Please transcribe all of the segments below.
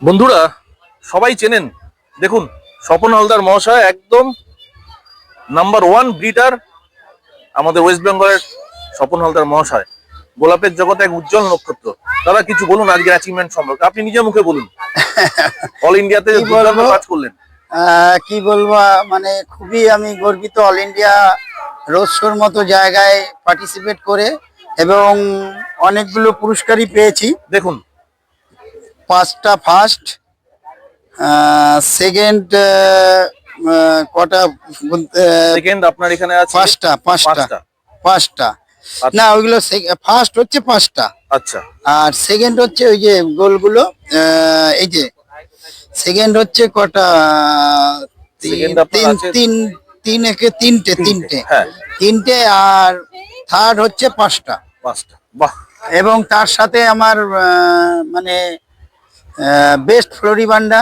বন্ধুরা সবাই চেনেন, দেখুন স্বপন হালদার মহাশয় একদম নাম্বার ওয়ান ব্রিডার আমাদের ওয়েস্ট বেঙ্গলের স্বপন হালদার মহাশয়, গোলাপের জগতে এক উজ্জ্বল নক্ষত্র। তারা কিছু বলুন আজকের অ্যাচিভমেন্ট সম্পর্কে, আপনি নিজের মুখে বলুন। অল ইন্ডিয়াতে কাজ করলেন, কি বলবো, মানে খুবই আমি গর্বিত। অল ইন্ডিয়া রোড শোর মতো জায়গায় পার্টিসিপেট করে এবং অনেকগুলো পুরস্কারই পেয়েছি। দেখুন 5টা ফার্স্ট, সেকেন্ড কটা সেকেন্ড আপনার এখানে আছে পাঁচটা না, ওইগুলো ফার্স্ট হচ্ছে 5টা। আচ্ছা, আর সেকেন্ড হচ্ছে ওই যে গোলগুলো, এই যে সেকেন্ড হচ্ছে কটা, তিনটে, আর থার্ড হচ্ছে 5টা। বাহ। এবং তার সাথে আমার মানে বেস্ট ফ্লোরিবান্ডা,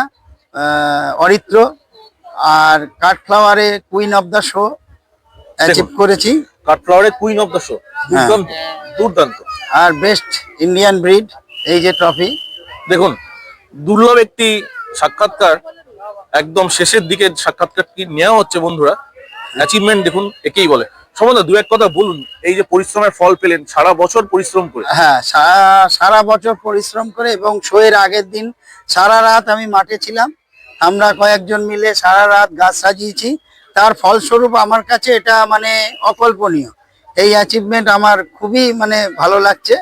অরিত্র আর কাঠফ্লাওয়ারে queen of the show achieve করেছি। কাঠফ্লাওয়ারে কুইন অফ দ্য শো, দুর্দান্ত। আর বেস্ট ইন্ডিয়ান ব্রিড, এই যে ট্রফি। দেখুন দুর্লভ একটি সাক্ষাৎকার, একদম শেষের দিকে সাক্ষাৎকার কি নেওয়া হচ্ছে বন্ধুরা। অ্যাচিভমেন্ট দেখুন, একেই বলে। সমদা দু এক কথা বলুন, এই যে পরিশ্রমের ফল পেলেন সারা বছর পরিশ্রম করে। হ্যাঁ, সারা বছর পরিশ্রম করে এবং শোয়ের আগের দিন সারা রাত আমি মাঠে ছিলাম। আমরা কয়েকজন মিলে সারা রাত গাছ সাজিয়েছি। তার ফলস্বরূপ আমার কাছে এটা মানে অকল্পনীয়। এই অ্যাচিভমেন্ট আমার খুবই মানে ভালো লাগছে।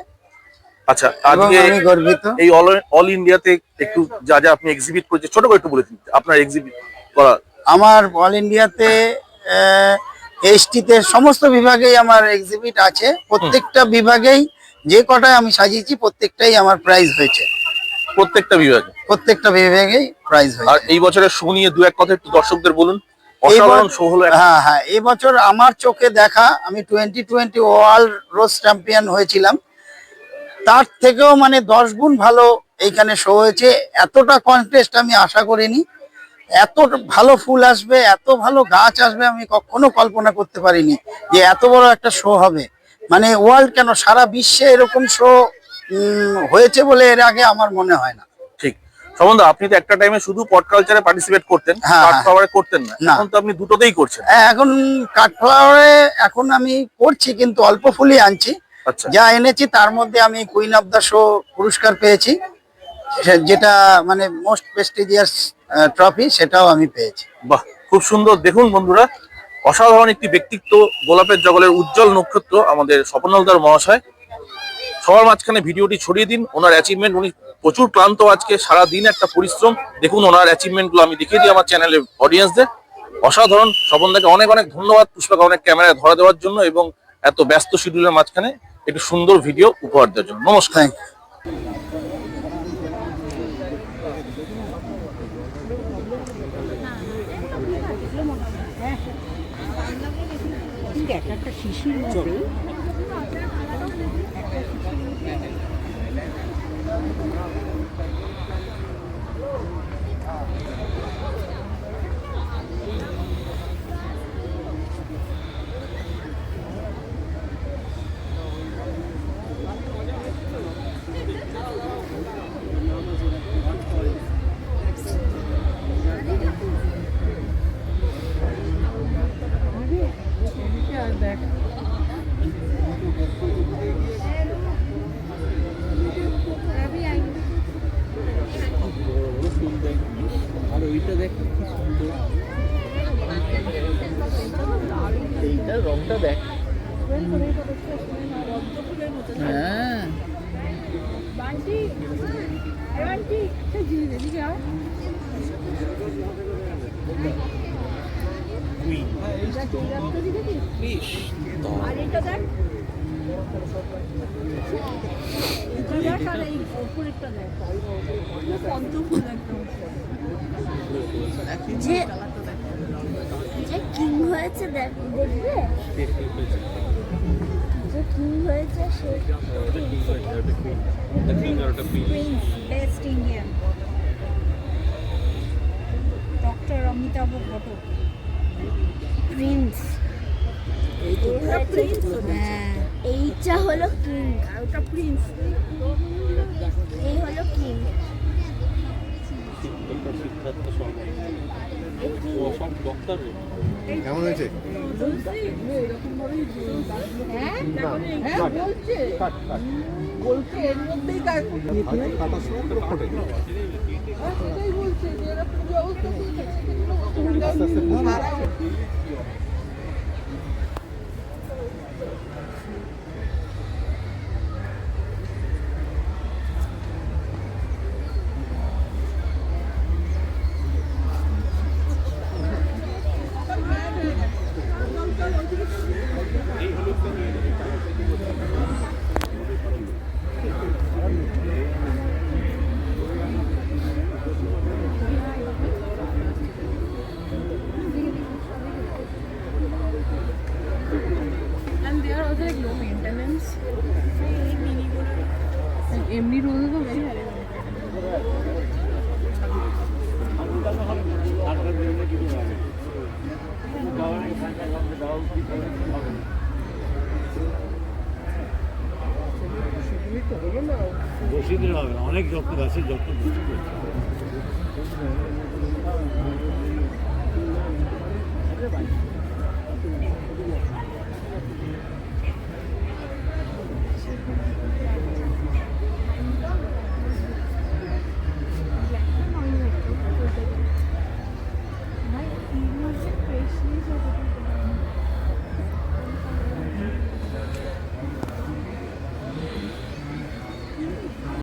আচ্ছা, আজকে আমি গর্বিত। এই অল ইন্ডিয়াতে একটু যা যা আপনি এক্সিবিট করেছেন ছোট করে একটু বলে দিন আপনার এক্সিবিট করা। আমার অল ইন্ডিয়াতে এইচটিতে সমস্ত বিভাগেই আমার এক্সিবিট আছে। প্রত্যেকটা বিভাগেই যে কটায় আমি সাজিয়েছি প্রত্যেকটাই আমার প্রাইজ হয়েছে। প্রত্যেকটা বিভাগেই প্রাইজ হয়েছে। আর এই বছরের শো নিয়ে দু এক কথা একটু দর্শকদের বলুন। অসাধারণ শো হলো। হ্যাঁ, এই বছর আমার চোখে দেখা, আমি 2020 ওয়ার্ল্ড রোজ চ্যাম্পিয়ন হয়েছিলাম, তার থেকেও মানে 10 গুণ ভালো এইখানে শো হয়েছে। এতটা কন্টেস্ট আমি আশা করিনি, এত ভালো ফুল আসবে, এত ভালো গাছ আসবে আমি কখনো কল্পনা করতে পারিনি যে এত বড় একটা শো হবে। মানে ওয়ার্ল্ড কেন, সারা বিশ্বে এরকম শো হয়েছে বলে এর আগে আমার মনে হয় না। ঠিক। সম্বন্ধ আপনি তো একটা টাইমে শুধু পট কালচারে পার্টিসিপেট করতেন, কাঠফ্লাওয়ারে করতেন না, এখন তো আপনি দুটোতেই করছেন। এখন কাঠফ্লাওয়ারে এখন আমি করছি, কিন্তু অল্প ফুলই আনছি। যা এনেছি তার মধ্যে আমি কুইন অফ দ্য শো পুরস্কার পেয়েছি, যেটা মানে মোস্ট প্রেস্টিজিয়াস ট্রফি, সেটাও আমি পেয়েছি। বাহ, খুব সুন্দর। দেখুন বন্ধুরা, অসাধারণ একটি ব্যক্তিত্ব, গোলাপের জগলের উজ্জ্বল নক্ষত্র আমাদের স্বপন হালদার মহাশয়। সবার মাঝখানে ভিডিওটি ছড়িয়ে দিন ওনার অ্যাচিভমেন্ট। উনি প্রচুর ক্লান্ত, আজকে সারা দিন একটা পরিশ্রম। দেখুন ওনার অ্যাচিভমেন্ট গুলো আমি দেখিয়ে দিই আমার চ্যানেলের অডিয়েন্সদের। অসাধারণ। স্বপনদাকে অনেক অনেক ধন্যবাদ পুষ্পাকে অনেক ক্যামেরায় ধরা দেওয়ার জন্য এবং এত ব্যস্ত শিডিউলের মাঝখানে একটু সুন্দর ভিডিও উপহার দেওয়ার জন্য। নমস্কার। একটা শিশির মধ্যে আর ওইটা দেখ কি সুন্দর, এইটা রংটা দেখ। হ্যাঁ, যে কিং হয়েছে দেখবে, যে কিং হয়েছে সে বেস্ট ইন্ডিয়ান ডক্টর অমিতাভ ঘটক প্রিন্স। এইটা হলো কিং, ওটা প্রিন্স, এই হলো কিং। কেমন হয়েছে? বলছে এর মধ্যেই কাজ কাটার সময় পুরো ফোটে। সেটাই বলছে যে এরকম ব্যবস্থা আস্তে আস্তে বুঝবে। And they are also like low maintenance. এমনি রোজ তো বেশি বসিয়ে দিলে হবে না, অনেক যত্ন গাছের যত্ন বেশি করতে হবে।